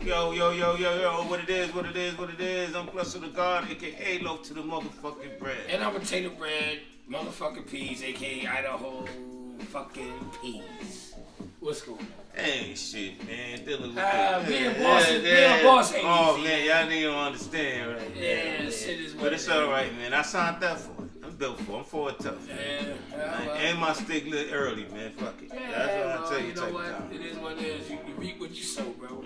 Yo, what it is. I'm Plus of the God, aka Loaf to the motherfucking bread. And I'm Potato Bread, motherfucking peas, aka Idaho fucking peas. What's going on? Ain't shit, man. Dealing with being a boss ain't Oh, easy. man, y'all need to understand, right? Yeah, shit is what But it's alright, man. I signed up for it. I'm built for it. I'm for it tough. And my stick lit early, man. Fuck it. Yeah, That's what I tell you. You know what? It is what it is. You reap what you sow, bro.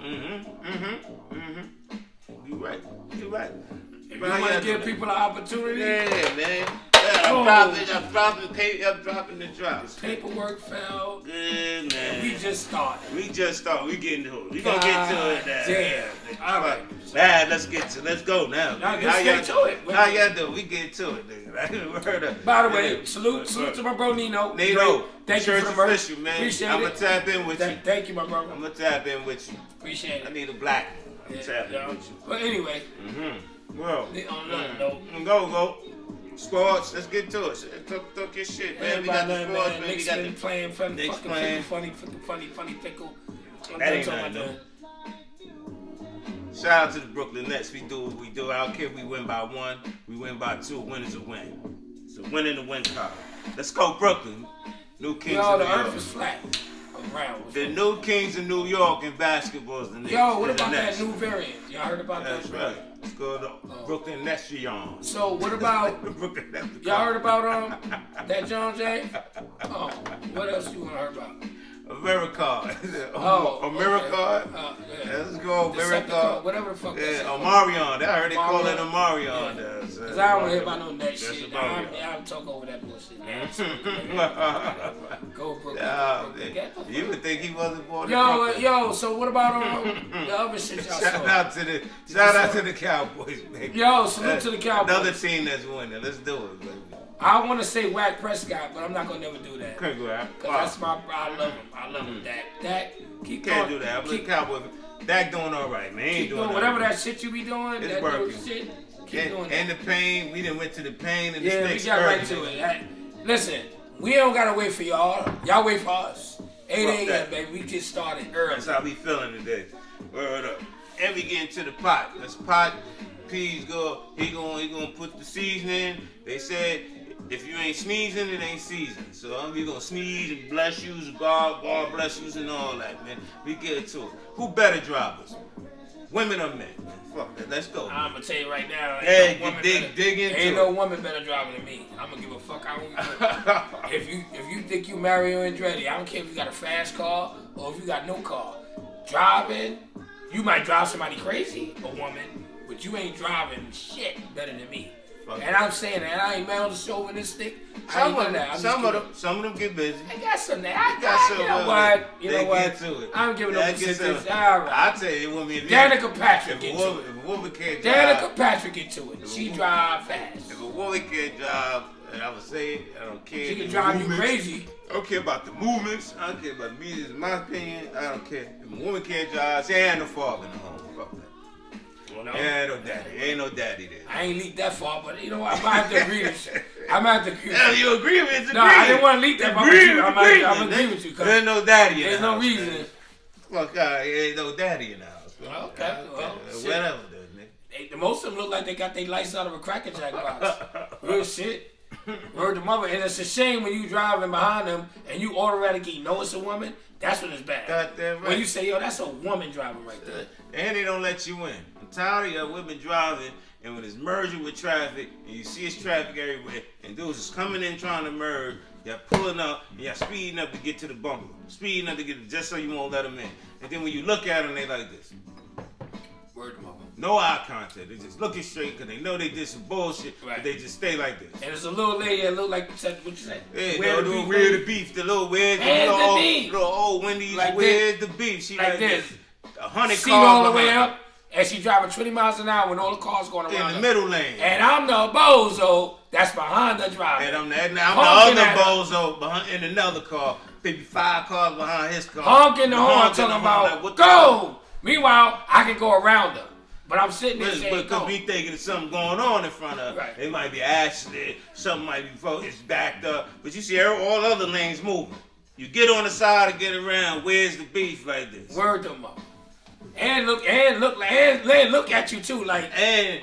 You right. If you want to give people an opportunity. Yeah, man. I'm dropping the drops. Paperwork fell. Good, man. And we just started. We getting to it. We gonna get to it now. Damn. All right. Let's go now. Let's get to it. How y'all do? We get to it, nigga. By the way, salute to my bro Nino. Thank you for the merch. Official, man. Appreciate I'm it. gonna tap in with you. Thank you, my bro. I'm gonna tap in with you. Appreciate it. I need a black one. I'm tapping with you. But anyway. Well, go. Sports, let's get to it. Talk your shit, man. We got the sports, man. We got the playing funny pickle. That ain't nothing, though. Shout out to the Brooklyn Nets. We do what we do. I don't care if we win by 1, we win by 2. Win is a win. It's a win in the win column. Let's go, Brooklyn. New Kings of New York. The earth is flat. Around. The new Kings of New York in basketball is the Knicks. Yo, what about that new variant? Y'all heard about that? That's right. It's called the Brooklyn Nets. So what about y'all heard about that John Jay? Oh, what else you want to hear about? America. America. Let's go, America. Whatever the fuck. Yeah, Omarion. I heard they call it Omarion. Because I don't want to hear about no next shit. I'll talk over that bullshit. Go Brooklyn. You would think he wasn't born in Brooklyn. Yo, so what about the other shit y'all saw? Shout out to the Cowboys, baby. Yo, salute to the Cowboys. Another team that's winning. Let's do it, baby. I want to say Whack Prescott, but I'm not gonna never do that. Congrats. That's I love him. I love him. Dak, keep can't going. Do that. I'm Cowboy. Dak doing all right, man. He ain't doing whatever that shit you be doing. It's that working. Shit, keep doing and that. the pain. We done went to the pain and the stakes. We got right to it. Listen, we don't gotta wait for y'all. Y'all wait for us. 8 a.m. baby. We just started early. That's how we feeling today. Word up. And we get into the pot. That's pot. Peas go. He gonna put the seasoning. They said, if you ain't sneezing, it ain't season. So we gonna sneeze and bless you, God bless you, and all that, man. We get to it. Who better drivers? Women or men? Man? Fuck that. Let's go. I'm gonna tell you right now. Dig into it. Ain't no woman better driving than me. I'm gonna give a fuck. If you think you Mario Andretti, I don't care if you got a fast car or if you got no car. Driving, you might drive somebody crazy, a woman, but you ain't driving shit better than me. And I'm saying that I ain't male chauvinistic. Some of them get busy. I got some that. You know what? Get to it. I'm giving them statistics. All right. I tell you, woman. Danica Patrick get to it. If a woman can't drive. Danica Patrick get to it. She drive fast. If a woman can't drive, and I would say it, I don't care. She can drive you crazy. I don't care about the movements. I don't care about the music. In my opinion, I don't care. If a woman can't drive, she ain't no father in the home. Fuck that. No. Ain't no daddy there. I ain't leaked that far, but you know what? I might have to agree with you. I might have to agree with you. You agree with it? No, I didn't want to leak that, but I'm agree with you. There's no daddy in the house. There's no reason. Fuck, ain't no daddy in the house. Okay, well, whatever, nigga. Most of them look like they got their lights out of a Cracker Jack box. Real shit. Word to mother. And it's a shame when you driving behind them and you automatically know it's a woman. That's when it's bad. Goddamn right. When you say, yo, that's a woman driving right there. And they don't let you in. I'm tired of y'all women driving, and when it's merging with traffic, and you see it's traffic everywhere, and dudes is coming in trying to merge, y'all pulling up, and y'all speeding up to get to the bumper. Speeding up to get just so you won't let them in. And then when you look at them, they like this. Word to mother. No eye contact. They just looking straight because they know they did some bullshit, but they just stay like this. And there's a little lady that look like, what you say? Yeah, where's the beef? The little little old Wendy's, like where's the beef? She like this. 100 cars seat all the way up, and she driving 20 miles an hour when all the cars going around in the middle lane. And I'm the bozo that's behind the driver. And I'm the other bozo in another car, maybe 5 cars behind his car. Honking the horn, talking about, like, go! Meanwhile, I can go around her. But I'm sitting there saying, because we thinking there's something going on in front of her. Right. It might be accident, something might be it's backed up. But you see all other lanes moving. You get on the side and get around, where's the beef like this? Word to mouth. And and look at you too, like and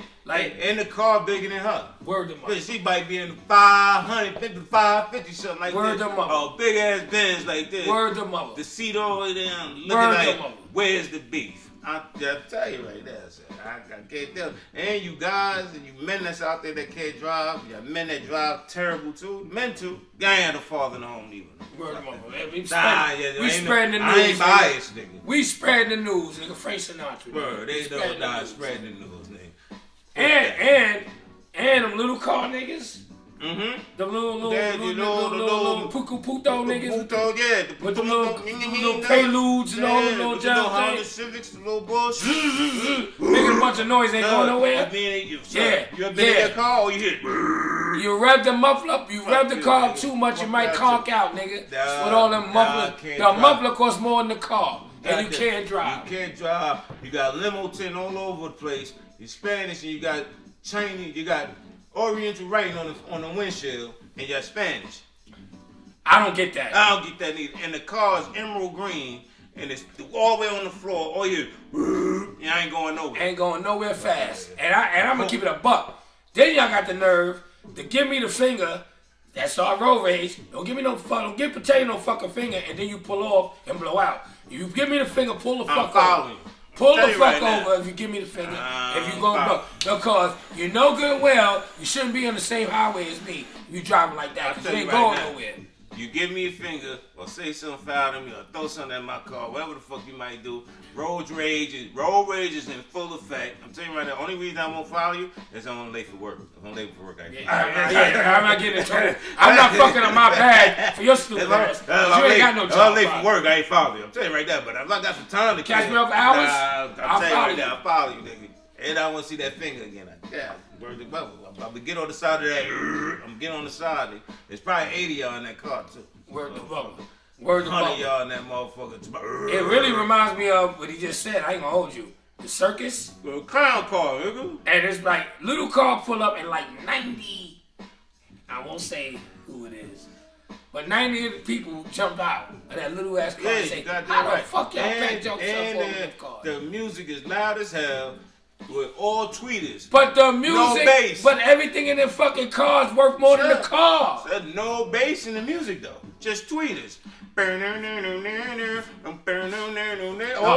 the car bigger than her. Word them up. She might be in 550, 550, something like Word this. them up. Oh, big ass Benz like this. Word them up. The seat all the way down, looking Word like, them up. where's the beef? I'll tell you right there, sir. I can't tell. And you guys and you men that's out there that can't drive, you got men that drive terrible too. Men too. I ain't a father in the home either. Word them up. We spreading the news. I ain't biased, nigga. We spread the news, nigga. Frank Sinatra. Word, they don't die spreading the news, nigga. And them little car niggas. Mm-hmm. The little puku puto niggas. Puto, yeah. With the little preludes and all the little jazz Honda Civics, the little bullshit. Making a bunch of noise, ain't going nowhere. I mean, you Yeah. ever been in your car or you hit? You rev the muffler up, you rev the car up too much, you might conk out, nigga. With all them mufflers. The muffler costs more than the car. And you can't drive. You can't drive. You got limo tin all over the place. You're Spanish and you got Chinese, you got Oriental writing on the windshield, and you're Spanish. I don't get that. I don't get that either. And the car is emerald green, and it's all the way on the floor. All you ain't going nowhere. Ain't going nowhere fast. And I'm gonna keep it a buck. Then y'all got the nerve to give me the finger. That's our road rage. Don't give Potato no fucking finger, and then you pull off and blow out. You give me the finger, pull the fuck over. Pull the fuck over if you give me the finger. If you go because you know good well you shouldn't be on the same highway as me. You driving like that because you ain't going nowhere. You give me a finger or say something foul to me or throw something at my car, whatever the fuck you might do. Road rage is in full effect. I'm telling you right now, the only reason I won't follow you is I'm late for work. If I'm late for work, I'm not getting in trouble. I'm not fucking up my bag for your stupid ass. You ain't got no job. I'm late for work, I ain't follow you. I'm telling you right now, but if I got some time to catch me up for hours, I'll tell you right now, I'll follow you, nigga. And I want to see that finger again. Word the bubble. I'm about to get on the side of that. I'm getting on the side. There's probably 80 y'all in that car too. Word the bubble. Word the bubble. 100 y'all in that motherfucker. It really reminds me of what he just said. I ain't gonna hold you. The circus. Well, clown car, nigga. And it's like little car pull up and like 90. I won't say who it is, but 90 of the people jumped out of that little ass car and say, "How the fuck y'all back yourself over that car?" The music is loud as hell. With all tweeters. But the music, no bass. But everything in the fucking cars worth more than the car. No bass in the music though. Just tweeters. Oh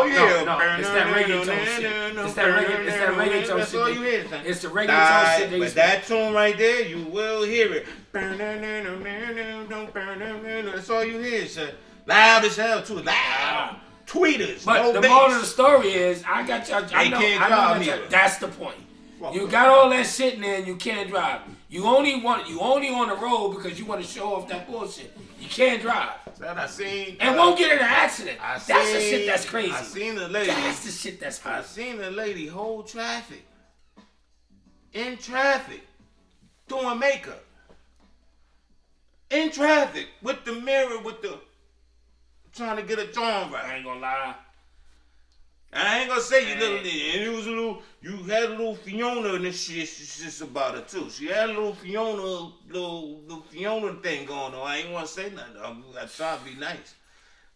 yeah. No. It's that reggaeton shit. It's that reggaeton That's shit. all you hear. It's the reggaeton shit. But that tune right there, you will hear it. That's all you hear, sir. Loud as hell too. Loud. Tweeters. But the moral of the story is, I got y'all. I know that's the point. You got all that shit in there and you can't drive. You only on the road because you want to show off that bullshit. You can't drive. And won't get in an accident. That's the shit that's crazy. I seen the lady. That's the shit that's crazy. I seen the lady hold traffic. In traffic. Doing makeup. In traffic. With the mirror, trying to get a joint right. I ain't gonna lie. I ain't gonna say you little nigga. And it was you had a little Fiona and this shit about her too. She had a little Fiona, little Fiona thing going on. I ain't wanna say nothing. I try to be nice.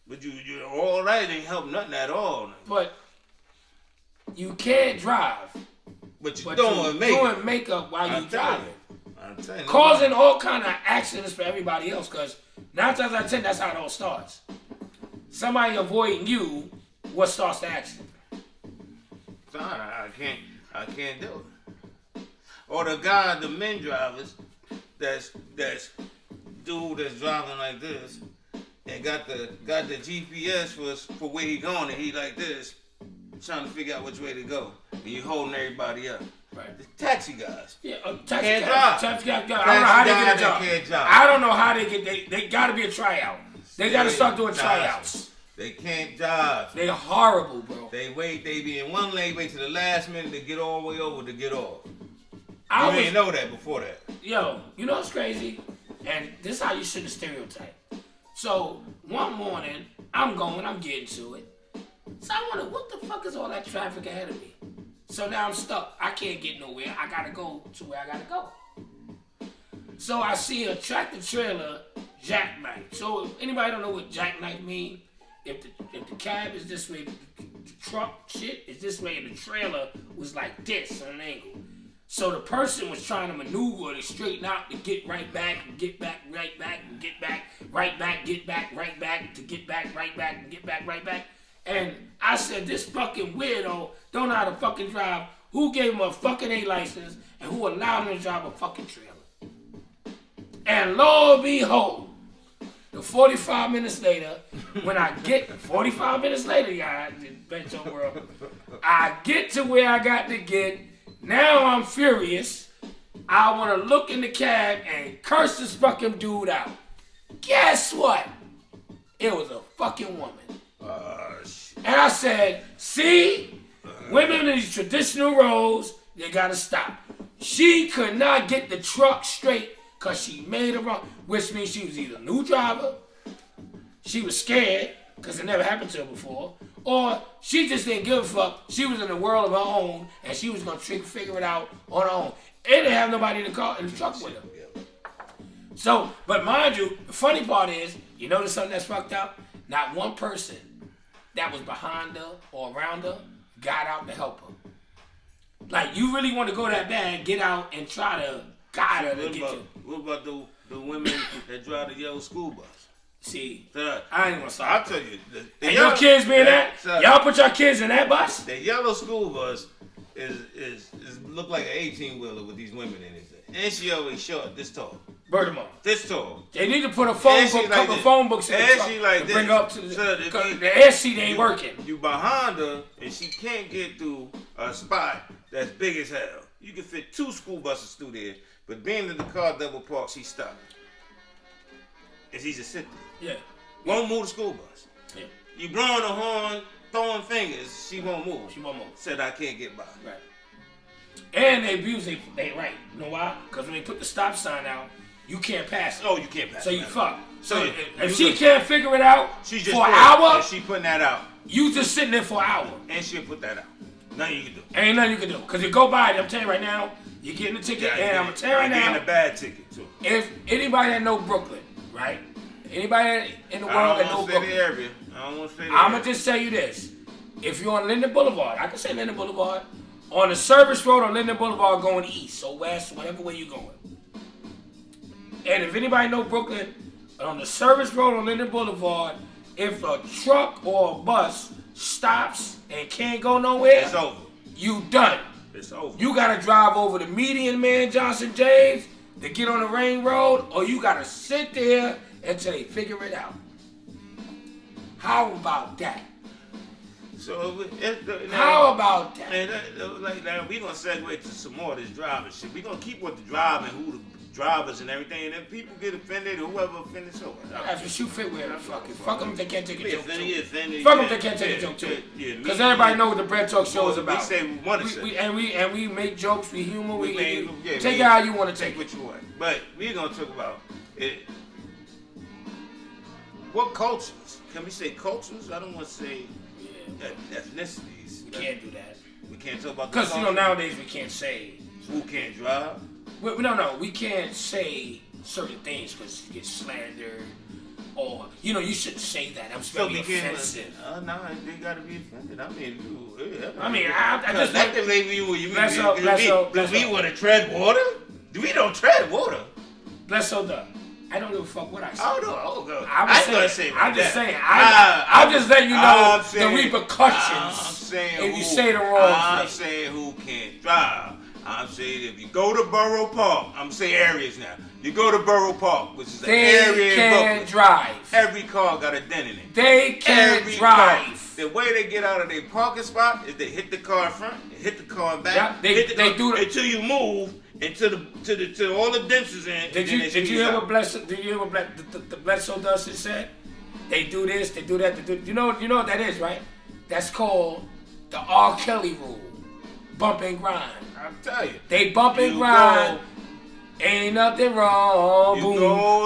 But you all that ain't help nothing at all. But you can't drive. But you're doing makeup while you driving. I'm telling you. Causing all kind of accidents for everybody else, because 9 times out of 10, that's how it all starts. Somebody avoiding you, what starts the accident? I can't do it. Or the men drivers that's driving like this and got the GPS for where he going and he like this, trying to figure out which way to go. And you holding everybody up. Right. The taxi guys. Yeah, taxi guys. Taxi guys. I don't know how they get a job. I don't know how they get. They got to be a tryout. They got to start doing tryouts. They can't drive. They horrible, bro. They be in one lane, wait to the last minute to get all the way over to get off. You didn't know that before that. Yo, you know what's crazy? And this is how you shouldn't stereotype. So, one morning, I'm getting to it. So I wonder, what the fuck is all that traffic ahead of me? So now I'm stuck. I can't get nowhere. I gotta go to where I gotta go. So I see a tractor trailer jackknife. So if anybody don't know what jackknife mean, if the cab is this way, truck shit is this way, and the trailer was like this on an angle. So the person was trying to maneuver to straighten out to get right back, and get back, right back, and get back, right back, get back, right back, to get back, right back, and get back, right back. And I said, this fucking weirdo don't know how to fucking drive. Who gave him a fucking A license and who allowed him to drive a fucking trailer? And lo and behold, the 45 minutes later, when I get 45 minutes later, y'all, bench on world, I get to where I got to get. Now I'm furious. I want to look in the cab and curse this fucking dude out. Guess what? It was a fucking woman. And I said, see, women in these traditional roles, they gotta stop. She could not get the truck straight because she made a wrong, which means she was either a new driver, she was scared because it never happened to her before, or she just didn't give a fuck. She was in a world of her own and she was gonna figure it out on her own. And didn't have nobody in the car in the truck with her. So, but mind you, the funny part is, you notice something that's fucked up? Not one person that was behind her or around her got out to help her. Like, you really want to go that bad, get out and try to guide her to get you. What about the women that drive the yellow school bus? See, I ain't gonna stop. I'll tell you. And your kids be in that? Y'all put your kids in that bus? The yellow school bus is look like an 18-wheeler with these women in it. And she always short, this tall. Bergamo. This tall. They need to put a phone book, couple phone books in the truck to bring up to the air seat ain't working. You behind her, and she can't get through a spot that's big as hell. You can fit 2 school buses through there, but being that the car double parked, she stopped. And she just sit there. Yeah. Won't move the school bus. Yeah. You blowing the horn, throwing fingers, she won't move. She won't move. Said I can't get by. Right. And they abuse they right. You know why? Because when they put the stop sign out, you can't pass it. Oh, you can't pass it. So you fuck. So Yeah. if she can't figure it out She's just for an hour, and she putting that out. you just sitting there for an hour. And she'll put that out. Nothing you can do. Ain't nothing you can do. Because you go by it, I'm telling you right now, you're getting a ticket, and I'm telling you right now, you're getting a bad ticket, too. if anybody that know Brooklyn, right? Anybody in the world that know Brooklyn. I don't want to say the I'm going to just tell you this. If you're on Linden Boulevard, I can say Linden Boulevard, on the service road on Linden Boulevard going east or west, whatever way you're going. And if anybody know Brooklyn, on the service road on Linden Boulevard, if a truck or a bus stops and can't go nowhere, it's over. You done. It's over. You got to drive over the median man, Johnson James, to get on the Rain Road, or you got to sit there until they figure it out. How about that? So, how about that? And we're going to segue to some more of this driving shit. We're going to keep with the driving, who the drivers and everything, and if people get offended, or whoever offended, so what? If you shoot fit with it, fuck it. Fuck them if they can't take a joke, too. Fuck them if they can't take a joke, too. Because everybody knows what the Bread Talk Show is about. We say we want to say. And we make jokes, we humor, we take it how you want to take what you want. But we're going to talk about it. What cultures? Can we say cultures? I don't want to say ethnicities. We can't do that. We can't talk about because nowadays we can't say who can't drive. No, we can't say certain things because you get slandered, or you shouldn't say that. I'm supposed to be offensive. No, they gotta be offended. I mean, I just like the way you we want to tread water. We don't tread water. Bless so dumb. I don't give a fuck what I say. Oh no, oh god. I'm just saying. I'm just letting you know the repercussions if you say the wrong thing. I'm saying who can't drive. I'm saying if you go to Borough Park, I'm saying areas now. You go to Borough Park, which is an area in Brooklyn. Drive. Every car got a dent in it. They can't drive. Car. The way they get out of their parking spot is they hit the car in front, they hit the car in back. Yep, they do it until you move into to all the dents is in. Did you hear what the Bledsoe does it said? They do this, they do that. You know what that is, right? That's called the R. Kelly rule. Bump and grind. I'm telling you. They bump and grind. Ain't nothing wrong. Boom,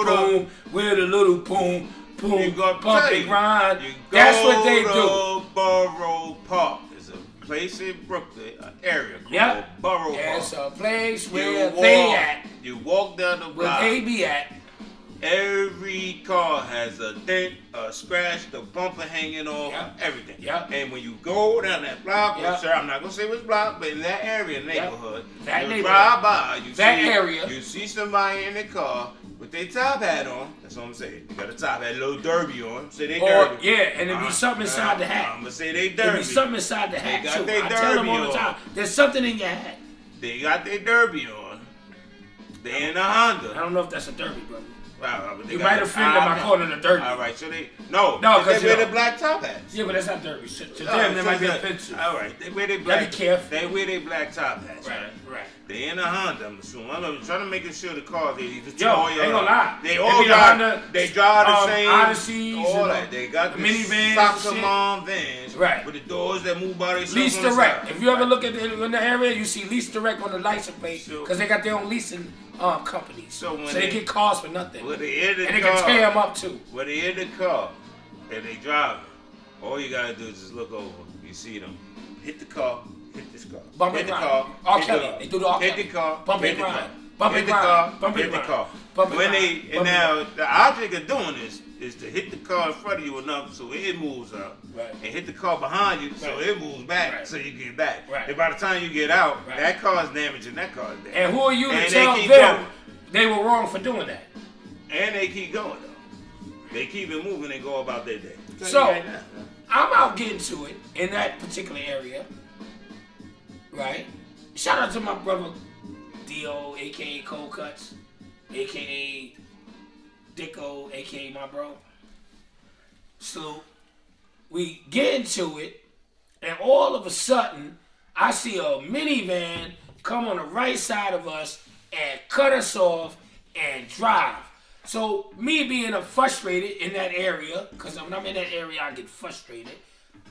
boom, with a little boom, boom, bump and grind. That's what they do. Borough Park is a place in Brooklyn, an area called Borough Park. It's a place where they at. You walk down the block. Where they be at. Every car has a dent, a scratch, the bumper hanging off, everything. Yep. And when you go down that block, Yep. I'm not gonna say which block, but in that area, neighborhood, you drive by, you see somebody in the car with their top hat on. That's what I'm saying. You got a top hat, a little derby on. Say they derby. Yeah, and there be something inside the hat. I'm gonna say they derby. There be something inside the hat They got too. their I tell them all the derby time. There's something in your hat. They got their derby on. They in a Honda. I don't know if that's a derby, brother. Wow, but You might offend them by calling it a derby. All right, so they because they wear the black top hats. Yeah, but that's not derby. To them, that might be offensive. All right, they wear their black. Be careful. They wear their black top hats. Right. They in a Honda, I'm assuming. I'm trying to make sure the cars they either ain't gonna lie. They all drive. They drive the same. Odysseys, all that. They got the minivans, soccer mom vans, right? With the doors that move by themselves. Lease direct. If you ever look at in the area, you see lease direct on the license plate because they got their own leasing companies. So they get cars for nothing. When they in the and they car, can tear them up too. When they in the car and they driving, all you gotta do is just look over. You see them hit the car. Hit this car. Bump hit and the grind. car. R. Kelly. They do the R. Kelly. Hit the car. Bump hit and the grind. car. Bump hit and the grind. car. Bump hit and the grind. car. Bump and When grind. they and now the object of doing this is to hit the car in front of you enough so it moves up, right. and hit the car behind you so it moves back, right. so you get back. Right. And by the time you get out, right. that car is damaged and that car is damaged. And who are you to and tell them they were wrong for doing that? And they keep going though. They keep it moving and go about their day. So I'm out getting to it in that particular area, right? Shout out to my brother Dio, aka Cold Cuts, aka Dicko, aka my bro. So we get into it, and all of a sudden, I see a minivan come on the right side of us and cut us off and drive. So me being frustrated in that area, because when I'm in that area, I get frustrated.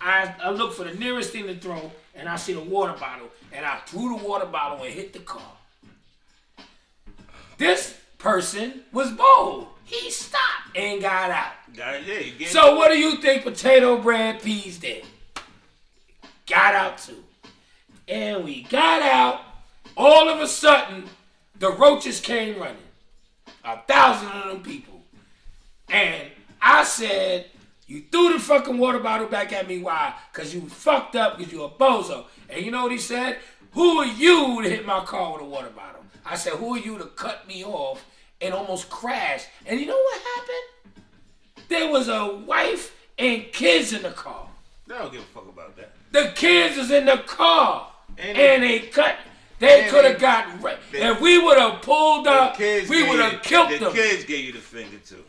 I look for the nearest thing to throw, and I see the water bottle, and I threw the water bottle and hit the car. This person was bold. He stopped and got out. So what do you think Potato Bread Peas did? Got out too. And we got out. All of a sudden, the roaches came running. 1,000 of them people. And I said, you threw the fucking water bottle back at me. Why? Because you fucked up because you a bozo. And you know what he said? Who are you to hit my car with a water bottle? I said, who are you to cut me off and almost crash? And you know what happened? There was a wife and kids in the car. They don't give a fuck about that. The kids was in the car. And they cut. They could have got if we would have pulled up, we would have killed them. The kids gave you the finger too.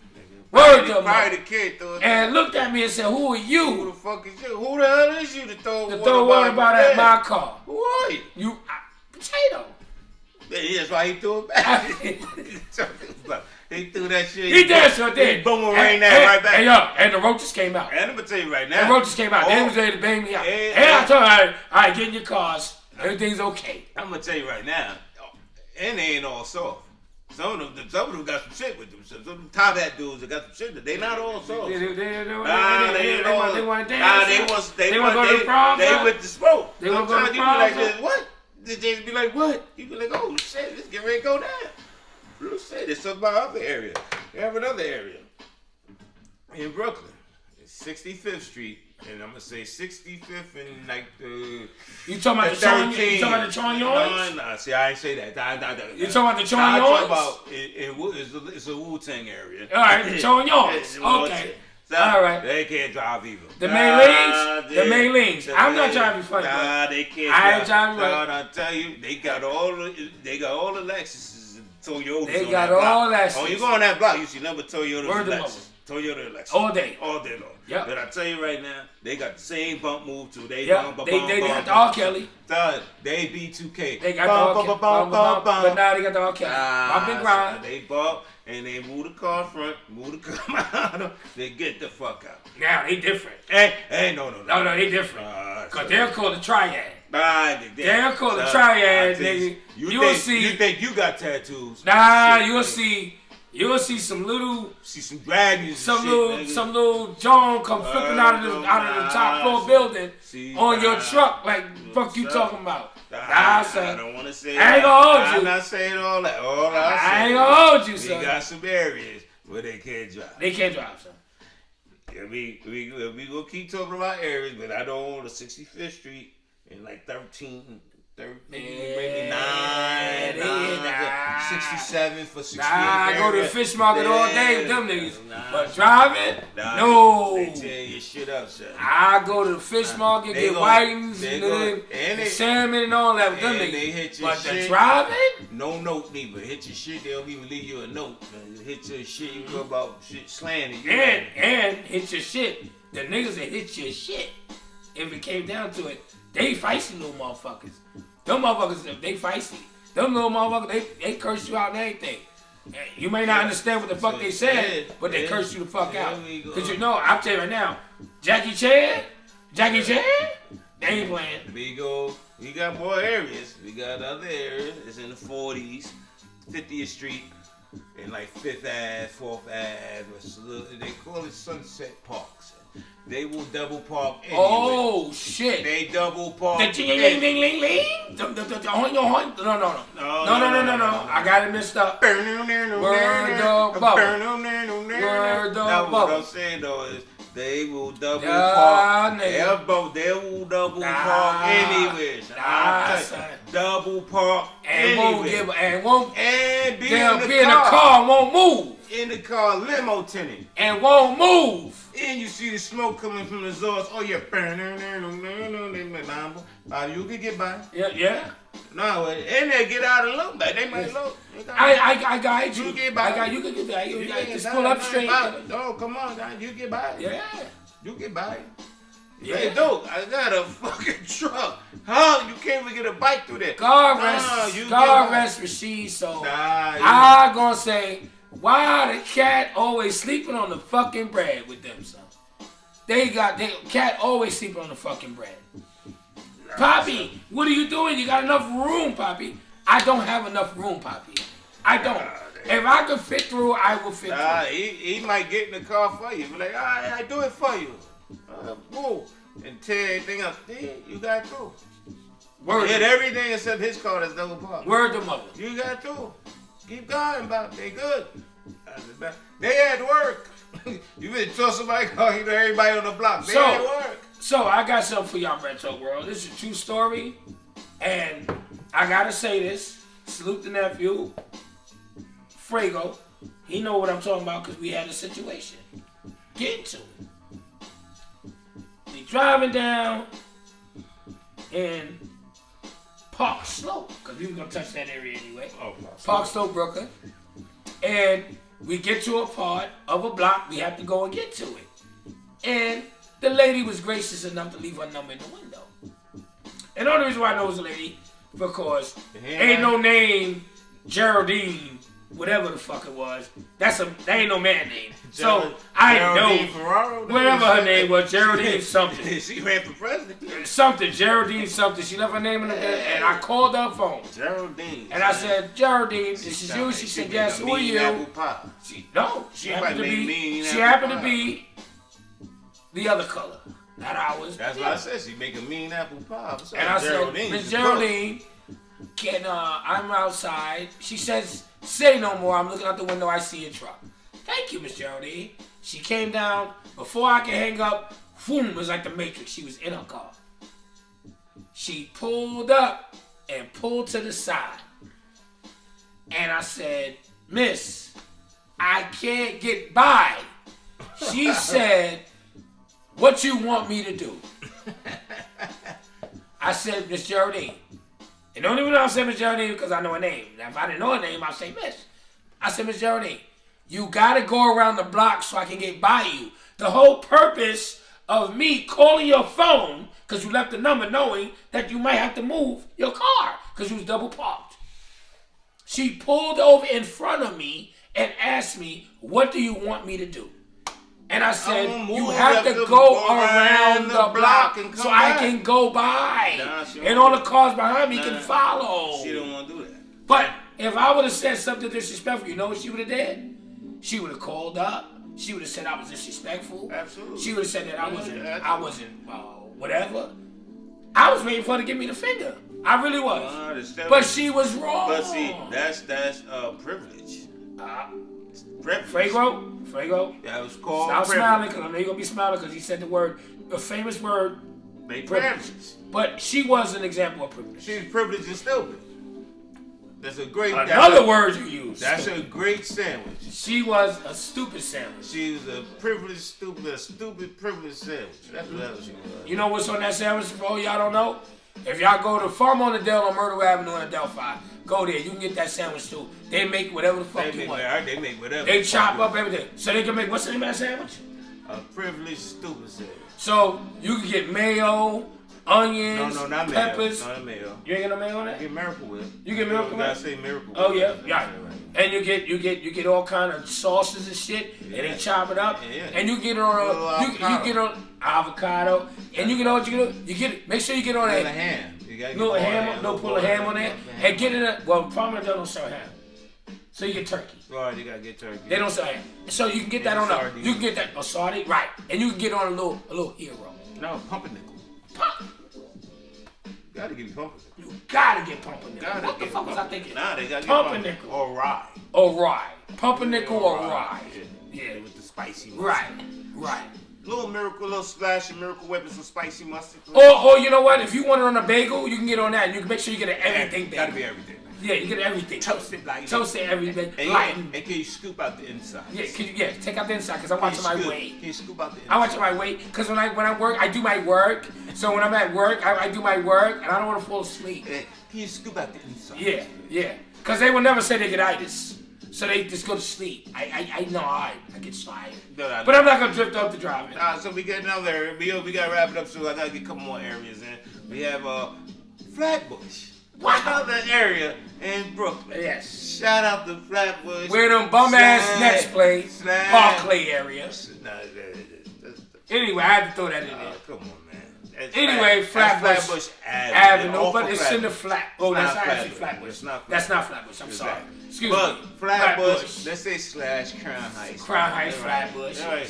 Word to probably the kid threw it. And looked at me and said, "Who are you? Who the fuck is you? Who the hell is you to throw water bottle at my car? Who are you? You potato." Yeah, that's why he threw it back. He threw that shit. He did, sure did. He boomerang that right back. And the roaches came out. And I'm gonna tell you right now. The roaches came out. They was ready to bang me out. And I told them, all right, get in your cars. Everything's okay. I'm gonna tell you right now. And they ain't all soft. Some of them got some shit with them. Some of them top hat dudes that got some shit. They not all soft. They want to dance. They want to go to the prom. They with the smoke. They want to go to the prom. You be like, what? They just be like, what? You be like, oh shit, let's get ready to go down. Blue shit. There's something about other area. We have another area in Brooklyn. It's 65th Street. And I'm gonna say 65th and like the. You talking about the Chon? You talking about the Chon Yards? No, see, I ain't say that. You talking about the Chon Yards? It's a Wu-Tang area. All right, the Chon Yards. Okay. So, all right. They can't drive either. The Maylings? The Maylings. I'm not trying to be funny. Nah, they can't. I ain't trying to be funny. I tell you, they got all the Lexuses and Toyotas. They got all that shit. Oh, you go on that block, you see number Toyotas and Lexus. Toyota and Lexus. All day long. Yep. But I tell you right now, they got the same bump move too. They got the R. Kelly. They B2K. They got the R. Kelly. But now they got the R. Kelly. Bump and grind. They bump and they move the car front, move the car behind them. They get the fuck out. Now they different. Hey, no, they different. Cause they're called the triad. They're called the triad, nigga. You think you got tattoos? Nah, you'll see some dragons, some little John come flipping out of the top floor building on your truck like fuck you talking about. I don't want to say. I ain't gonna hold you. I'm not saying all that. I ain't gonna hold you, son. We got some areas Where they can't drive. They can't drive, son. Yeah, we gonna keep talking about areas, but I know on the 65th Street and like 13, maybe 67 for 68. I go to the fish market all day with them niggas. But driving, no. They tear your shit up, son. I go to the fish market, get whitings and salmon and all that with them niggas. But the driving? No note neither. Hit your shit, they don't even leave you a note. Man. Hit your shit, you go about shit slanted. And hit your shit. The niggas that hit your shit, if it came down to it, they feisty little motherfuckers. Them motherfuckers, they feisty. Them little motherfuckers, they curse you out and everything. You may not understand what the fuck they said, but they curse you the fuck out. Because you know, I'll tell you right now, Jackie Chan, they ain't playing. We got more areas. We got other areas. It's in the 40s, 50th Street, and like 5th Ave, 4th Ave. They call it Sunset Parks. They will double park anywhere. Oh shit! They double park. The ting-ling-ling-ling-ling. No. I got it mixed up. Word the bubble. Now what I'm saying though is they will double park. They will double park anywhere. Double park anywhere. And be in the car. Won't move. In the car, limo tinted. And won't move. And you see the smoke coming from the exhaust. Oh, yeah. You can get by. Yeah. No, and they get out a little bit. They might look. I got you. You get by. You can get by. You just pull up straight. No, come on, guys. You get by. Yeah. You get by. Yeah. Hey, dude, I got a fucking truck. Huh? You can't even get a bike through there. God rest Rashid. So I gonna say, why the cat always sleeping on the fucking bread with them, son? Cat always sleeping on the fucking bread. Poppy, what are you doing? You got enough room, Poppy? I don't have enough room, Poppy. I don't. If I could fit through, I will fit through. He might get in the car for you. Be like, all right, I do it for you. Whoa. And tear everything up. Then you got to. Hit everything except his car that's double parked. Word to mother. You got to. Keep going, Bob. They good. They at work. You been tell somebody calling everybody on the block. They at work. So I got something for y'all, Retro World. This is a true story. And I gotta say this. Salute the nephew. Frago. He know what I'm talking about because we had a situation. Get into it. We driving down in Park Slope, because we were going to touch that area anyway. Park Slope, Brooklyn. And we get to a part of a block, we have to go and get to it. And the lady was gracious enough to leave her number in the window. And the only reason why I know it was a lady, because ain't no name Geraldine, whatever the fuck it was. That ain't no man name. So I know whatever her name was, Geraldine something. She ran for president. Something, Geraldine something. She left her name in the bed, and I called her phone. Geraldine. And I said, Geraldine, this is you. She said, yes. Who are you? She happened to be the other color. Not ours. That's what I said. She make a mean apple pie. And I said, Miss Geraldine, I'm outside. She says, say no more. I'm looking out the window. I see a truck. Thank you, Miss Geraldine. She came down. Before I could hang up, boom, it was like the Matrix. She was in her car. She pulled up and pulled to the side. And I said, Miss, I can't get by. She said, what you want me to do? I said, Miss Geraldine. And the only reason I said Miss Geraldine because I know her name. Now, if I didn't know her name, I'd say Miss. I said, Miss Geraldine, you gotta go around the block so I can get by you. The whole purpose of me calling your phone, because you left the number knowing that you might have to move your car because you was double parked. She pulled over in front of me and asked me, what do you want me to do? And I said, you have to go around the block so I can go by. And all the cars behind me can follow. She don't want to do that. But if I would have said something disrespectful, you know what she would have did? She would have called up. She would have said I was disrespectful. Absolutely. She would have said that I wasn't whatever. I was waiting for her to give me the finger. I really was. But she was wrong. But see, that's privilege. Privilege. Fuego. That was called Stop privilege. smiling, because I know you're going to be smiling because he said the famous word, They privilege. privileged. But she was an example of privilege. She's privileged and stupid. That's a great. Another word you use. That's a great sandwich. She was a stupid sandwich. She was a stupid privileged sandwich. That's what else she was. You know what's on that sandwich, bro? Y'all don't know? If y'all go to Farm on the Dell on Myrtle Avenue in Adelphi, go there. You can get that sandwich too. They make whatever the fuck you want. They make whatever. They chop up everything. So they can make, what's the name of that sandwich? A privileged stupid sandwich. So you can get mayo, onions, No, not peppers. mayo. Not mayo. You ain't get no mayo on that? Get Miracle Whip. You get Miracle Whip? I say Miracle Whip. Oh yeah, yeah. And you get all kind of sauces and shit, and they chop it up, and you get it on you get on avocado, and you get on you get it. Make sure you get on that ham. Little ham, pull a ham on that, and get it. Well, probably they don't sell ham, so you get turkey. Right, you gotta get turkey. They don't sell ham, so you can get that on up. You can get that sardine, right? And you can get on a little hero. No, pumpernickel. Gotta give you pumpernickel. You gotta get pumpernickel. What the fuck was I thinking? Nah, they gotta get pumpernickel or rye. Or rye. Pumpernickel or rye. Yeah, with the spicy mustard. Right. Little splash of Miracle Whip and some spicy mustard. Or you know what? If you want it on a bagel, you can get on that. And you can make sure you get an everything bagel. Gotta be everything. Yeah, you get everything. Toasted like everything. And can you scoop out the inside? Yeah, take out the inside because I'm watching my weight. Can you scoop out the inside? I'm watching my weight because when I work, I do my work. So when I'm at work, I do my work, and I don't want to fall asleep. Can you scoop out the inside? Yeah. Because they will never say they get itis. So they just go to sleep. I know I get tired. But I'm not going to drift off the driving. So we get another area. We got to wrap it up soon. I got to get a couple more areas in. We have Flatbush. Wow. Another area in Brooklyn. Yes. Shout out to Flatbush. Where them bum-ass Nets play. Parkley area. Anyway, I had to throw that in there. Come on, man. Anyway, Flatbush Avenue, but it's in the flat. Oh, that's not actually Flatbush. That's not Flatbush. I'm sorry. Excuse me. Flatbush. Let's say / Crown Heights. Crown Heights, Flatbush. All right.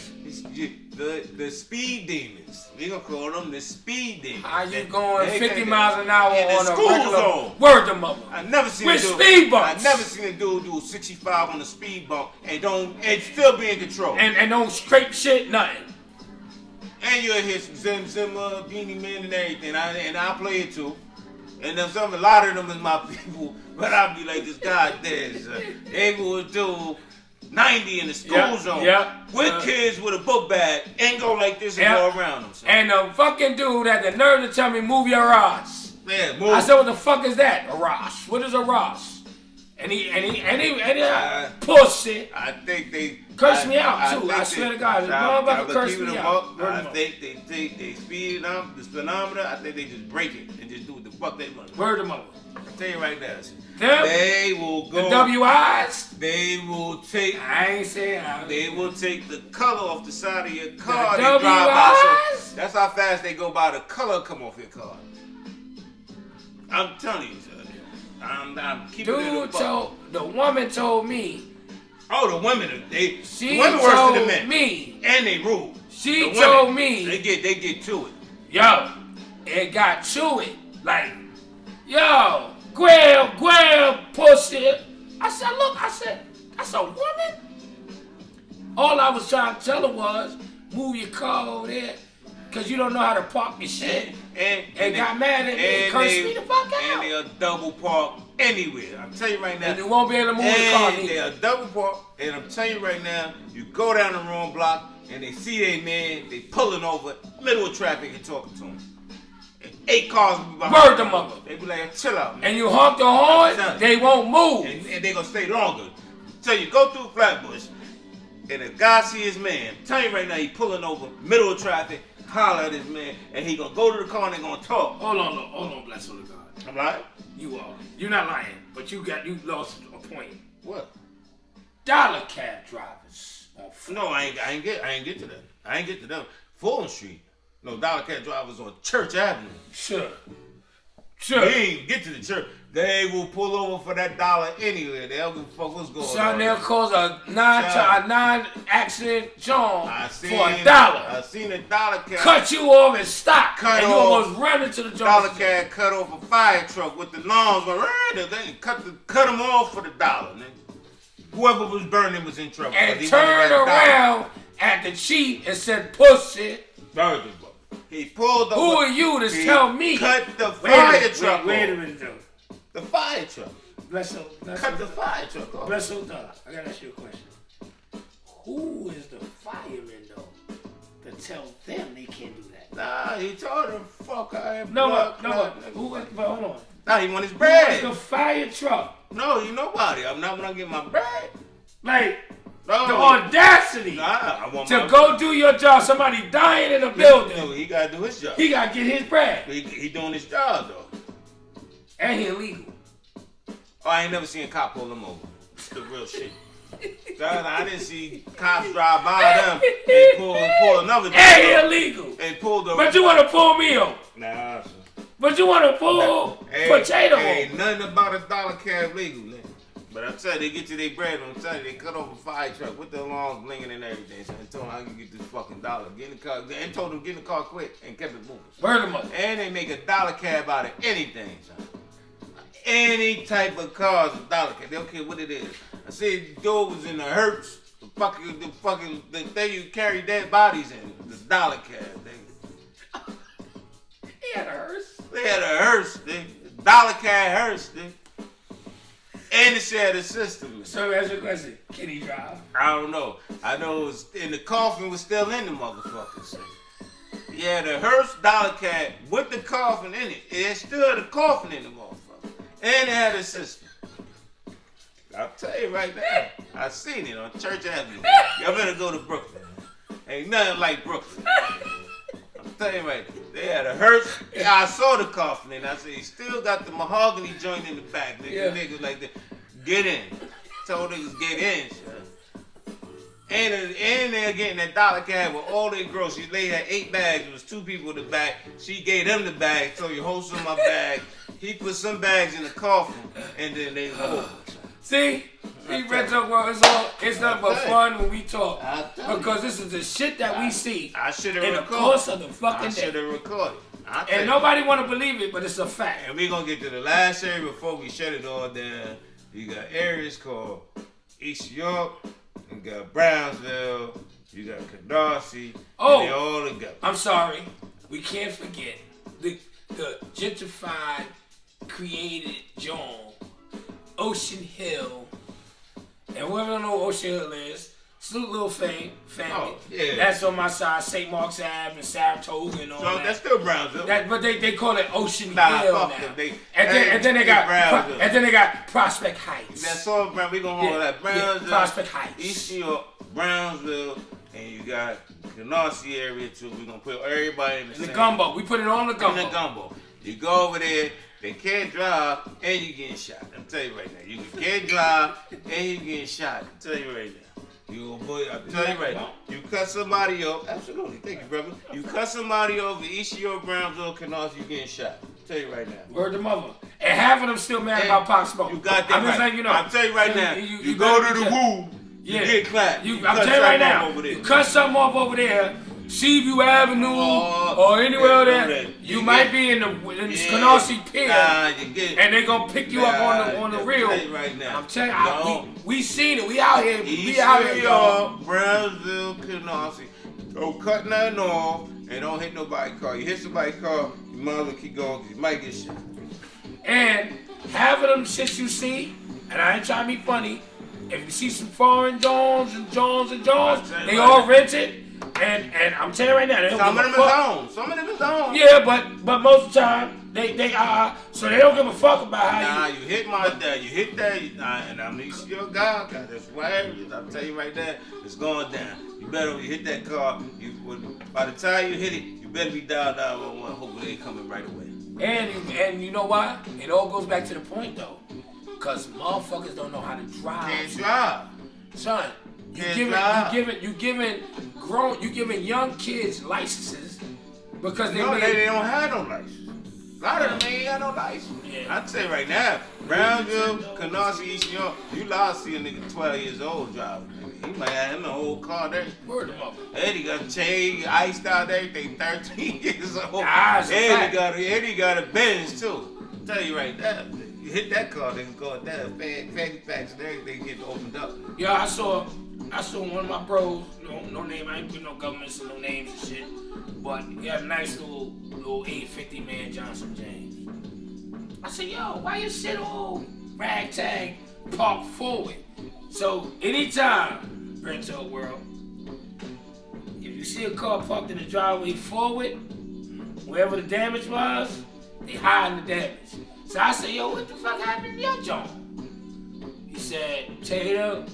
The speed demons. We gonna call them the speed demons. How you going 50 miles an hour on a school regular zone? Word to mother. I never seen with a dude, speed bumps. I never seen a dude do 65 on a speed bump and still be in control. And don't scrape shit, nothing. And you'll hear some Zimmer, Beanie Man, and everything. I play it too. And then a lot of them is my people, but I'll be like, this guy there, they will do 90 in the school zone with kids with a book bag and go like this and go around them. Son. And the fucking dude had the nerve to tell me, move your ass. Yeah, move. I said, what the fuck is that? A Ross. What is a Ross? And he pussy. I think they cursed me out too. I swear to God, this motherfucker cursed me out. I think they speed up the speedometer. I think they just break it and just do what the fuck they want. Word them over. I tell you right now, they will go. The WIs. They will take. I ain't saying. They will take the color off the side of your car. The they drive by. WIs? So that's how fast they go by. The color come off your car. I'm telling you, son. I'm keeping it a buck. The woman told me. Oh, the women, She women worse told than the men. Me. And they rule. She told me. They get to it. Yo, it got to it. Like, yo, Graham, pussy. I said, that's a woman? All I was trying to tell her was, move your car over there, because you don't know how to park your shit. And got mad at me and cursed me the fuck out. And they'll double park anywhere. I'm telling you right now. And you won't be able to move the car neither. They'll double park. And I'm telling you right now, you go down the wrong block and they see they man, they pulling over, middle of traffic and talking to them. And 8 cars will be behind. Word them up. They be like, chill out, man. And you honk the horn, they won't move. And they gonna stay longer. So you go through Flatbush, and if God see his man, I'm telling you right now, he pulling over, middle of traffic, holler at his man, and he gonna go to the car and they gonna talk. Hold on, bless the God. I'm lying? You are. You're not lying, but you lost a point. What? Dollar cab drivers. No, I ain't get to that. I ain't get to them. Fulton Street. No, dollar cab drivers on Church Avenue. Sure. They ain't get to the church. They will pull over for that dollar anyway. They don't give a fuck what's going on. Son, they'll cause a non-accident John for $1. I seen a dollar cab cut you off and stop, and you almost run into the dollar cab cut off a fire truck with the lawns. They cut them off for the dollar, nigga. whoever was burning was in trouble. And turned around at the chief and said, "Pussy." He pulled the. Who are you to tell me? Cut the fire truck off. Wait a minute, though. The fire truck. Cut the fire truck off. Bless your dog. I gotta ask you a question. Who is the fireman, though, to tell them they can't do that? Nah, he told them, fuck, I am but hold on. Nah, he want his bread. Who is the fire truck? No, you nobody. I'm not gonna get my bread. Like, no. the audacity to go do your job. Somebody dying in a building. No, he gotta do his job. He gotta get his bread. He doing his job, though. And he illegal. Oh, I ain't never seen a cop pull him over. It's the real shit. I didn't see cops drive by them and pull another. And he illegal. And pull the. But you want to pull me over? Nah, sir. But you want to pull potato over? Ain't nothing about $1 cab legal, man. But I'm telling you, they get you their bread. I'm telling you, they cut off a fire truck with the alarms blinging and everything. So I told them I can get this fucking dollar. Get in the car. And told them get in the car quick and kept it moving. Word them up. And they make $1 cab out of anything, son. Any type of car is $1 cab. They don't care what it is. I said the door was in the Hertz. The thing you carry dead bodies in. The $1 cab. He had a hearse. They had a hearse, thing. $1 cab hearse, thing. And it shared a system. So that's your question. Can he drive? I don't know. I know it was, and the coffin was still in the motherfuckers. Yeah, the hearse $1 cab with the coffin in it. It still had a coffin in the motherfucker. And it had a system. I'll tell you right now. I seen it on Church Avenue. Y'all better go to Brooklyn. Ain't nothing like Brooklyn. I'm telling you right now. They had a hearse. Yeah, I saw the coffin and I said, he still got the mahogany joint in the back. Nigga, Yeah. Niggas like that. Get in. Told niggas get in, son. And they're getting that $1 cab with all their groceries. They had 8 bags. There was 2 people in the back. She gave them the bag. Told you, hold some of my bag. He put some bags in the coffin. And then they See? Red Talk World, it's nothing but fun when we talk. Because this is the shit that we see in the course of the fucking day. I should have recorded. And nobody want to believe it, but it's a fact. And we're going to get to the last area before we shut it all down. You got areas called East York, you got Brownsville, you got Canarsie, and they all together. I'm sorry. We can't forget the gentrified, created John, Ocean Hill. And whoever don't know what Ocean Hill is, salute Lil Family. Oh, yeah. That's on my side, St. Mark's Ave and Saratoga and all that. That's still Brownsville. But they call it Ocean Hill fuck now. them. And then they got Prospect Heights. That's all Brown. We gonna hold that Brownsville, Prospect Heights, East York, Brownsville, and you got Canarsie area too. We gonna put everybody in the same. Gumbo. We put it on the gumbo. In the gumbo. You go over there. They can't drive and you getting shot. I'm tell you right now. You can't drive and you getting shot. I'm tell you right now. I'm tell you right now. You cut somebody off. Absolutely. Thank you, brother. You cut somebody over East York, Brownsville, Canarsie, you getting shot. I'm tell you right now. Word to mother. And half of them still mad about Pop Smoke. You got that I'm just right. letting you know. I'm tell you right now. You go to the woo. You get clapped. I'm telling you right now. You cut something off over there. Seaview Avenue or anywhere over there, you might be in the Canarsie Pier, and they gonna pick you up on the real. Right now. I'm telling you, we seen it. We out here. We out here, y'all. Brownsville, Canarsie. Don't cut nothing off and don't hit nobody's car. You hit somebody's car, you might as well keep going because you might get shot. And half of them shits you see, and I ain't trying to be funny. If you see some foreign Jones, they all rented. And I'm telling you right now, they don't some give of a them fuck. is on. Some of them is on. Yeah, but most of the time they are, so they don't give a fuck about how you hit my dad. You hit that, and I'm East York guy. That's where I'll tell you right there, it's going down. You better when you hit that car. By the time you hit it, you better be down 911. Hopefully they coming right away. And you know why? It all goes back to the point though, because motherfuckers don't know how to drive. Can't drive, son. You giving young kids licenses because they don't have no license. A lot of them ain't got no license. Yeah. I tell you right now, Brownsville, Canarsie, East York, you loud see a nigga 12 years old driving. He might have him a whole car there. Word him up. And he got a chain, iced out, everything, 13 years old. And he got a Benz too. I tell you right now. You hit that car, they can go at that. Fanny packs and everything get opened up. Yeah, I saw one of my bros, no name, I ain't put no governments and no names and shit, but he had a nice little 850 man Johnson James. I said, yo, why you shit all ragtag parked forward? So anytime, Brento world, if you see a car parked in the driveway forward, wherever the damage was, they hiding the damage. So I said, yo, what the fuck happened to your John? He said, Tato,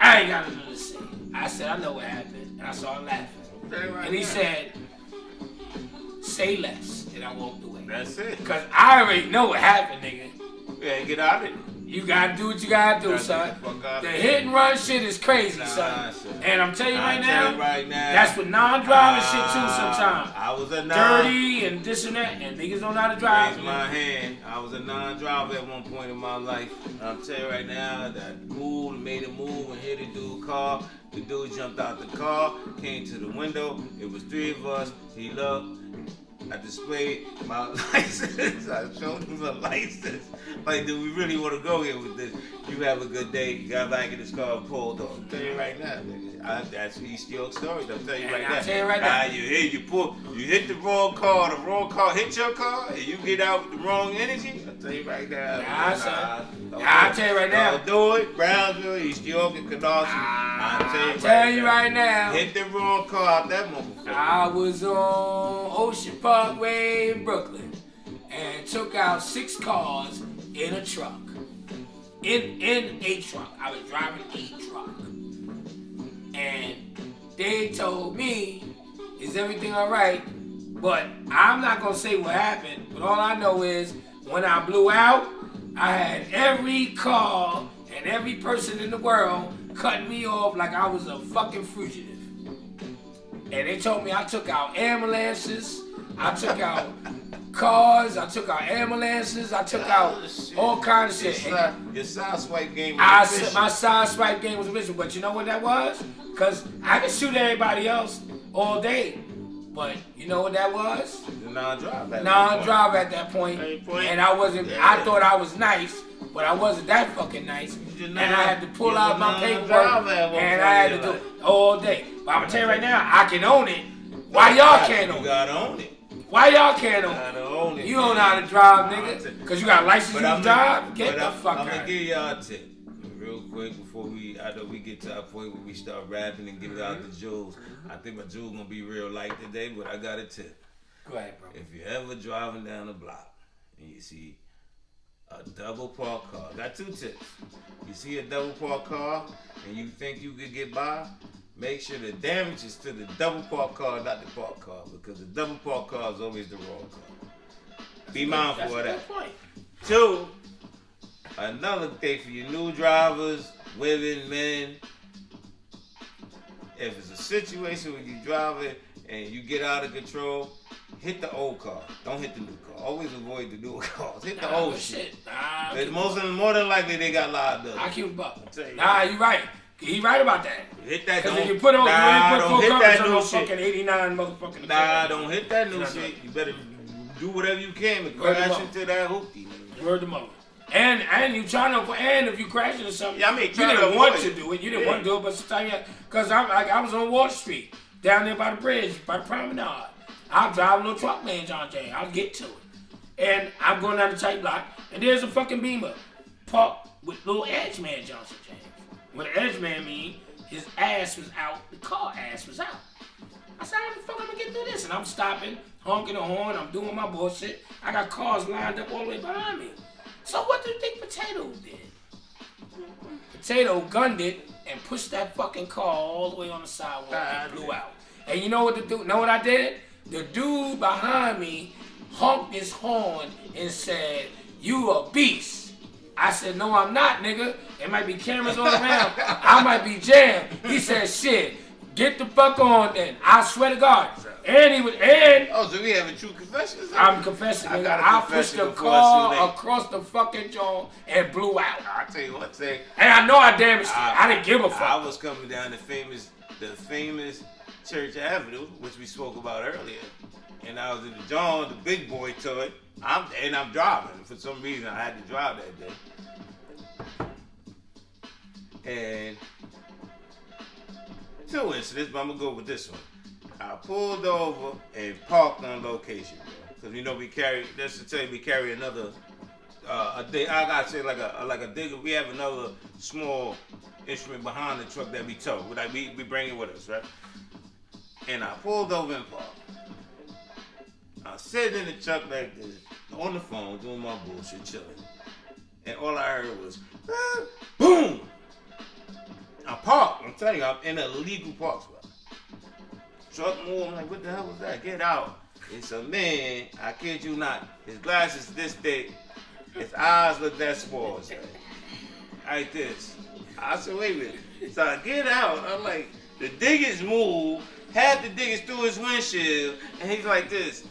I ain't got nothing to say. I said, I know what happened. And I started laughing. And he said, say less. And I walked away. That's it. Because I already know what happened, nigga. Yeah, get out of it. You gotta do what you gotta do, son. The hit and run shit is crazy, son. And I'm telling you right now, that's what non-driving shit too sometimes. I was a dirty and this and that, and niggas don't know how to drive. Raise my hand. I was a non-driver at one point in my life. I'm telling you right now, that made a move and hit a dude's car. The dude jumped out the car, came to the window. It was 3 of us. He looked. I displayed my license. I showed him the license. Like, do we really want to go here with this? You have a good day. You got back in this car and pulled off. I'm telling you right now, nigga. That's East York story. I'm telling you right now. You hit the wrong car hit your car, and you get out with the wrong energy. I'll tell you right now. I'll tell you right now. Don't do it. Brownsville, East York, and Canarsie. I'll tell you right now. Hit the wrong car out that motherfucker. I was on Ocean Parkway in Brooklyn and took out 6 cars in a truck. In a truck. I was driving a truck. And they told me, is everything all right? But I'm not going to say what happened. But all I know is when I blew out, I had every car and every person in the world cutting me off like I was a fucking fugitive. And they told me I took out ambulances, I took out cars, I took out ambulances, I took out all kinds of shit. Your side swipe game was efficient. My side swipe game was efficient, but you know what that was? Because I could shoot everybody else all day. But you know what that was? The non-drive at that point. And I wasn't, I thought I was nice, but I wasn't that fucking nice. And I had to pull out my paperwork, and I had to do it all day. But I'm going to tell you right now, I can own it. Why y'all can't own it? You gotta own it. Why y'all can't own it? You don't know how to drive, nigga. Because you got a license to drive? Get the fuck out. I'm going to give y'all a tip real quick before we get to our point where we start rapping and give out the jewels. I think my jewel going to be real light today, but I got a tip. Go ahead, bro. If you're ever driving down the block and you see a double parked car, got 2 tips. You see a double parked car and you think you could get by, make sure the damage is to the double parked car, not the parked car, because the double parked car is always the wrong car. Be mindful of that. Good point. 2, another thing for you new drivers, women, men, if it's a situation where you drive it and you get out of control, hit the old car. Don't hit the new car. Always avoid the newer cars. Hit the old shit. More than likely they got liability. I keep it up. Nah, you right. He right about that. Hit that. Because if you put on, don't hit that new shit. Fucking 89 motherfucking. Nah, don't hit that new shit. You better do whatever you can to crash into that hoopty. Word them up. And you trying to, and if you crash into something, yeah, I mean, you didn't want to do it. You didn't want to do it, but sometimes, because I was on Wall Street, down there by the bridge, by the promenade. I'm driving a little truck, man, John Jay. I'll get to it. And I'm going down the tight block, and there's a fucking Beamer parked with little edge man Johnson James. What an edge man mean, his ass was out, the car ass was out. I said, how the fuck I'm gonna get through this? And I'm stopping, honking the horn, I'm doing my bullshit. I got cars lined up all the way behind me. So what do you think Potato did? Potato gunned it and pushed that fucking car all the way on the sidewalk and blew out. And you know what I did? The dude behind me honked his horn and said, "You a beast." I said, "No, I'm not, nigga. There might be cameras all around. I might be jammed." He said, "Shit, get the fuck on then." I swear to God. And he was, oh, so we have a true confession? I'm confessing, nigga. I pushed the car across the fucking joint and blew out. I'll tell you one thing. And I know I damaged it. I didn't give a fuck. I was coming down the famous Church Avenue, which we spoke about earlier. and I was in the John, the big boy toy. I'm driving. For some reason, I had to drive that day. And two incidents, but I'm gonna go with this one. I pulled over and parked on location, because we carry. Just to tell you, we carry another. I gotta say like a digger. We have another small instrument behind the truck that we tow. Like we bring it with us, right? And I pulled over and parked. I was sitting in the truck like this, on the phone, doing my bullshit, chilling. And all I heard was, boom! I parked. I'm telling you, I'm in a legal park spot. Truck moved. I'm like, what the hell was that? Get out. It's a man, I kid you not. His glasses this thick. His eyes look that small. Like this. I said, wait a minute. So I get out. I'm like, the diggers moved. Had the diggers through his windshield. And he's like this.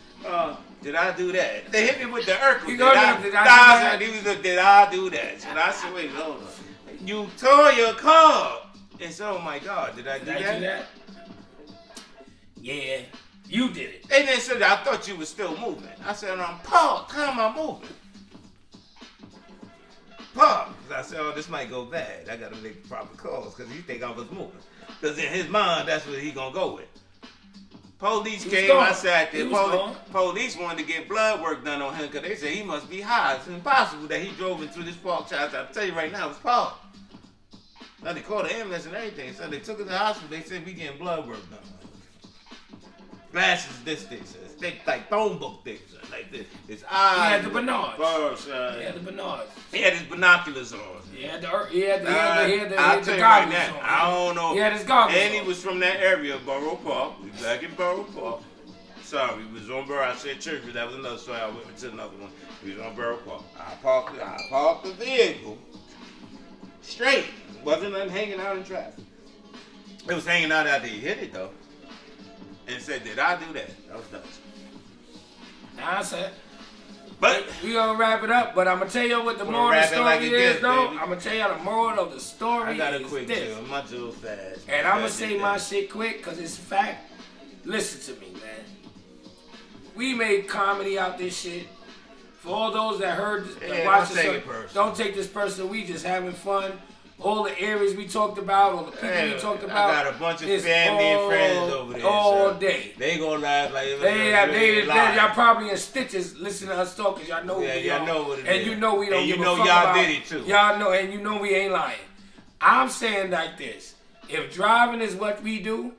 Did I do that? They hit me with the Urkel. Did I do that? He was like, did I do that? And I said, wait, hold on. You tore your car. And so, oh my God, did I do that? Yeah, you did it. And they said, I thought you were still moving. I said, Paul, how am I moving? Paul. I said, oh, this might go bad. I got to make proper calls because he think I was moving. Because in his mind, that's what he going to go with. Police came, I sat there. Police wanted to get blood work done on him because they said he must be high. It's impossible that he drove into this park. I'll tell you right now, it's Paul. Now they called the ambulance and everything. So they took him to the hospital. They said we getting blood work done. Glasses this thick, like phone book thick, like this. His eyes. He had the binoculars. Burst, he had the binoculars. He had his binoculars on. He had the goggles on. I don't know. He had his goggles and on. he was from that area, Borough Park. We back in Borough Park. Sorry, we was on Borough. I said church, but that was another story. I went to another one. We was on Borough Park. I parked the vehicle straight. Wasn't nothing hanging out in traffic. It was hanging out after he hit it though. And said, did I do that? That was nuts. Nah, I said. But we gonna wrap it up, but I'm gonna tell you what the moral of the story is, though. Baby. I'm gonna tell you the moral of the story I got a is quick this. My jewel fast. And I'm gonna say my shit quick, cause it's fact. Listen to me, man. We made comedy out this shit. For all those that heard, that watched this, don't take this personal. We just having fun. All the areas we talked about, all the people we talked about. I got a bunch of family and friends over there. All day. They gonna laugh like y'all probably in stitches listening to us talk, cause y'all know y'all know what it and is. You know we don't and give you know a fuck y'all about, did it too. Y'all know, and you know we ain't lying. I'm saying like this: if driving is what we do,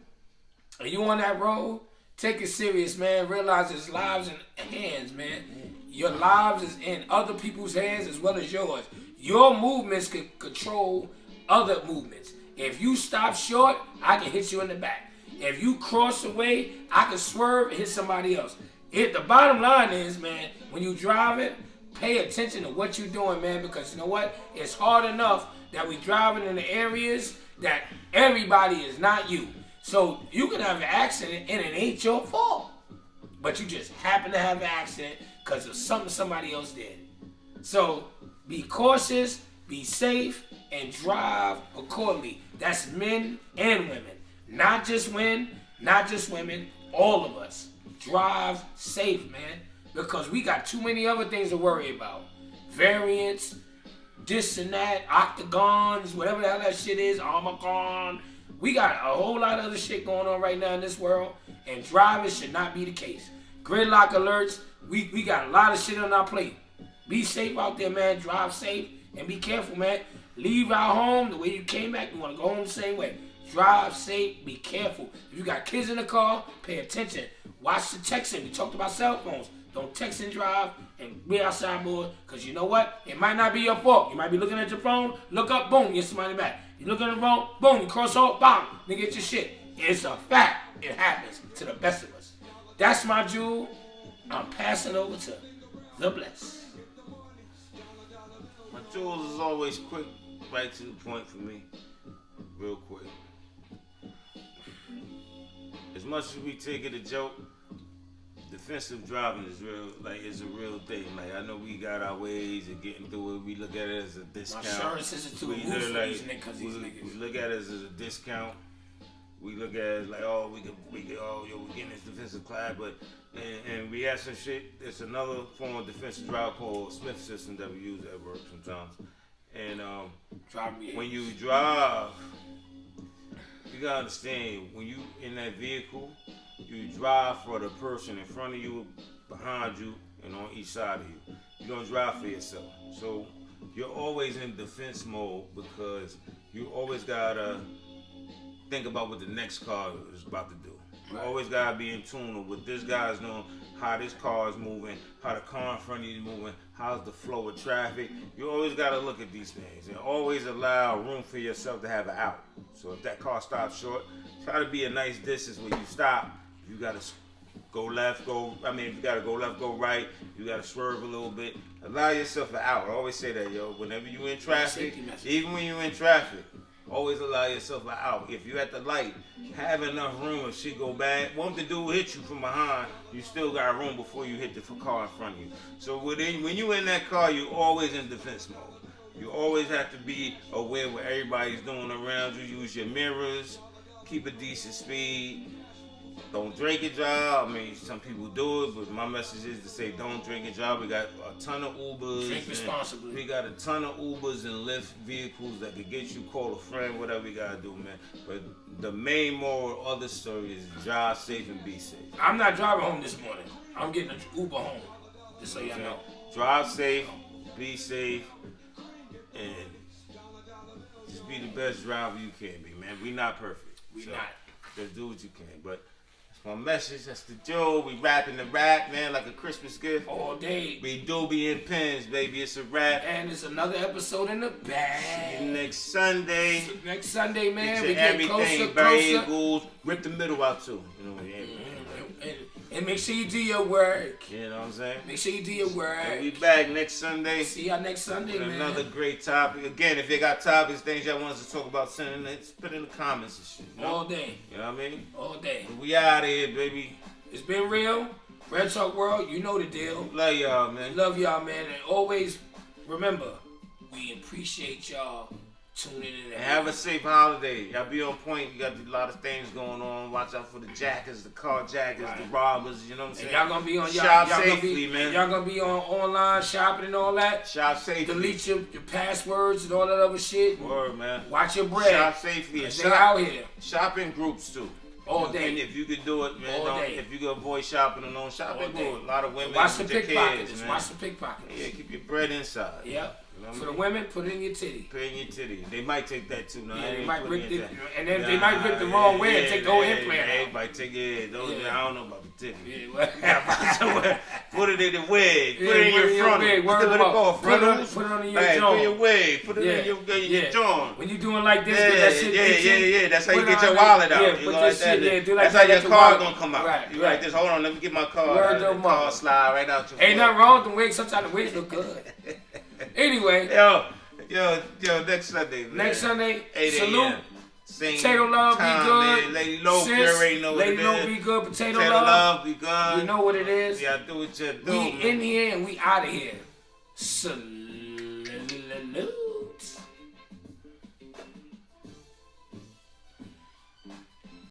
and you on that road, take it serious, man. Realize it's lives in hands, man. Your lives is in other people's hands as well as yours. Your movements can control other movements. If you stop short, I can hit you in the back. If you cross away, I can swerve and hit somebody else. The bottom line is, man, when you drive it, pay attention to what you're doing, man, because you know what? It's hard enough that we driving in the areas that everybody is not you. So you can have an accident and it ain't your fault. But you just happen to have an accident because of something somebody else did. So be cautious, be safe, and drive accordingly. That's men and women. Not just women, all of us. Drive safe, man. Because we got too many other things to worry about. Variants, this and that, octagons, whatever the hell that shit is, Omicron. We got a whole lot of other shit going on right now in this world, and driving should not be the case. Gridlock alerts, we got a lot of shit on our plate. Be safe out there, man. Drive safe and be careful, man. Leave our home the way you came back. You want to go home the same way. Drive safe. Be careful. If you got kids in the car, pay attention. Watch the texting. We talked about cell phones. Don't text and drive and be outside more, because you know what? It might not be your fault. You might be looking at your phone. Look up, boom, get somebody back. You look at the phone, boom, you cross over, bam, nigga, get your shit. It's a fact. It happens to the best of us. That's my jewel. I'm passing over to the bless. My jewels is always quick, right to the point for me. Real quick. As much as we take it a joke, defensive driving is real, like it's a real thing. Like I know we got our ways of getting through it. We look at it as a discount. My insurance isn't too loose for these niggas. We look at it as a discount. We look at it like, oh, we could, oh, yo, we're getting this defensive class, but And we had some shit. It's another form of defensive drive called Smith system that we use at work sometimes. And when you drive, you gotta understand, when you in that vehicle, you drive for the person in front of you, behind you, and on each side of you. You don't drive for yourself. So you're always in defense mode because you always gotta think about what the next car is about to do. You always gotta be in tune with what this guy's doing, how this car is moving, how the car in front of you is moving, how's the flow of traffic. You always gotta look at these things and always allow room for yourself to have an out. So if that car stops short, try to be a nice distance when you stop. If you gotta go left, if you gotta go left, go right, you gotta swerve a little bit. Allow yourself an out. I always say that, yo. Whenever you in traffic, even when you're in traffic, always allow yourself an out. If you're at the light, have enough room if shit go bad. Once the dude hit you from behind, you still got room before you hit the car in front of you. So when you in that car, you always in defense mode. You always have to be aware of what everybody's doing around you. Use your mirrors. Keep a decent speed. Don't drink and drive. I mean, some people do it, but my message is to say don't drink and drive. We got a ton of Ubers. Drink responsibly. We got a ton of Ubers and Lyft vehicles that could get you, call a friend, whatever we gotta do, man. But the main moral of the story is drive safe and be safe. I'm not driving home this morning. I'm getting an Uber home. Just so y'all know. Drive safe, be safe, and just be the best driver you can be, man. We not perfect. We not. Just do what you can, but. My message, that's the Joe. We rapping the rap, man, like a Christmas gift. All day. We do be in pens, baby. It's a rap. And it's another episode in the bag. See you next Sunday. Next Sunday, man. We get everything, closer. Rip the middle out too. You know, and make sure you do your work. You know what I'm saying? Make sure you do your work. And we back next Sunday. See y'all next Sunday, man. Another great topic. Again, if you got topics, things y'all want us to talk about, send it. Put in the comments and shit. You know? All day. You know what I mean? All day. But we out of here, baby. It's been real. Red Talk World, you know the deal. Love y'all, man. Love y'all, man. And always remember, we appreciate y'all tuning in. And have a safe holiday. Y'all be on point. You got a lot of things going on. Watch out for the jackers, the carjackers, the robbers. You know what I'm saying? And y'all gonna be on shop y'all safely, man. Y'all gonna be on online shopping and all that. Shop safely. Delete your passwords and all that other shit. Word, man. Watch your bread. Shop safely and shop out here. Shop in groups too. All day. And if you could do it, man, if you could avoid shopping alone, shop in groups. A lot of women. Watch the pickpockets. Watch the pickpockets. Yeah, keep your bread inside. Yep. You know for the women, put it in your titty. Put it in your titty. They might take that too. Yeah, they might rip it, and then they might rip the wrong way and take the whole implant out. They might take it. I don't know about the titty. Yeah, put it in the wig. Put it in your front. Put it on your jaw. Put your wig. Put it in your jaw. When you doing like this, yeah. That's how you get your wallet out. Yeah, put this shit. That's how your car gonna come out. You like this? Hold on, let me get my car. The car slide right out your. Ain't nothing wrong with the wig. Sometimes the wigs look good. Anyway, yo, next Sunday. Man. Next Sunday, 8 salute. Same Potato love, time, be good. Man. Lady Loaf, you already know what it is. Lady Loaf, be good. Potato love, be good. You know what it is. Yeah, do what you do. We in here and we out of here. Salute.